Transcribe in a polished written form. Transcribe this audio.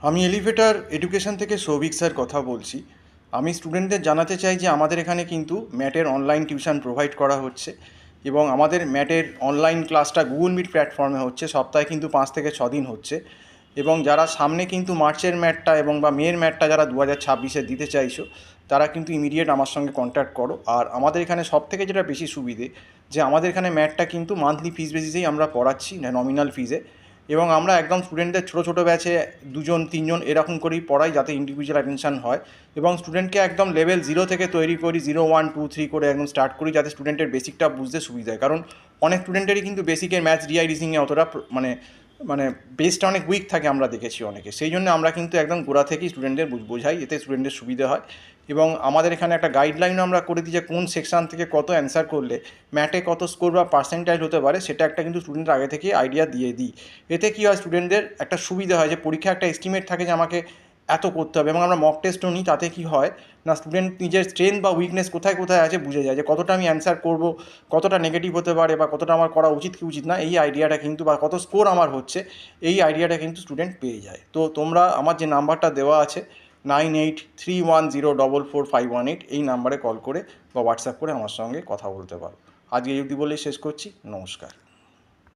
আমি elevator education থেকে Souvik sir কথা বলছি। আমি স্টুডেন্টদের জানাতে চাই যে আমাদের এখানে কিন্তু ম্যাটের অনলাইন টিউশন প্রোভাইড করা হচ্ছে এবং আমাদের ম্যাটের অনলাইন ক্লাসটা গুগল মিট প্ল্যাটফর্মে হচ্ছে, সপ্তাহে কিন্তু 5 থেকে 6 দিন হচ্ছে। এবং যারা সামনে কিন্তু মার্চের ম্যাটটা এবং বা মেয়ের ম্যাটটা যারা 2026-এ দিতে চাইছো, তারা কিন্তু ইমিডিয়েট আমার সঙ্গে কন্ট্যাক্ট করো। আর আমাদের এখানে সব থেকে যেটা বেশি সুবিধে, যে আমাদের এখানে ম্যাটটা কিন্তু মান্থলি ফিস বেসিসেই আমরা পড়াচ্ছি, না নমিনাল ফিজে। এবং আমরা একদম স্টুডেন্টদের ছোটো ছোটো ব্যাচে 2 জন 3 জন এরকম করেই পড়াই, যাতে ইন্ডিভিজুয়াল অ্যাটেনশন হয়। এবং স্টুডেন্টকে একদম লেভেল 0 থেকে তৈরি করি, 0 1 2 3 করে একদম স্টার্ট করি, যাতে স্টুডেন্টের বেসিকটা বুঝতে সুবিধা হয়। কারণ অনেক স্টুডেন্টেরই কিন্তু বেসিকের ম্যাথস ডিআই রিজনিংয়ে অতটা মানে মানে বেসটা অনেক উইক থাকে, আমরা দেখেছি অনেকে। সেই জন্য আমরা কিন্তু একদম গোড়া থেকেই স্টুডেন্টদের বোঝাই, এতে স্টুডেন্টের সুবিধা হয়। এবং আমাদের এখানে একটা গাইডলাইনও আমরা করে দিই যে কোন সেকশান থেকে কত অ্যান্সার করলে ম্যাটে কত স্কোর বা পার্সেন্টাইল হতে পারে, সেটা একটা কিন্তু স্টুডেন্টের আগে থেকেই আইডিয়া দিয়ে দিই। এতে কী হয়, স্টুডেন্টদের একটা সুবিধা হয় যে পরীক্ষা একটা এস্টিমেট থাকে যে আমাকে এত করতে হবে। এবং আমরা মক টেস্টও নিই, তাতে কী হয় না, স্টুডেন্ট নিজের স্ট্রেংথ বা উইকনেস কোথায় কোথায় আছে বুঝে যায়, যে কতটা আমি অ্যান্সার করব, কতটা নেগেটিভ হতে পারে, বা কতটা আমার করা উচিত কি উচিত না, এই আইডিয়াটা কিন্তু, বা কত স্কোর আমার হচ্ছে, এই আইডিয়াটা কিন্তু স্টুডেন্ট পেয়ে যায়। তো তোমরা আমার যে নাম্বারটা দেওয়া আছে 9831044518, এই নাম্বারে কল করে বা হোয়াটসঅ্যাপ করে আমার সঙ্গে কথা বলতে পারো। আজকে এই অবধি বলেই শেষ করছি। নমস্কার।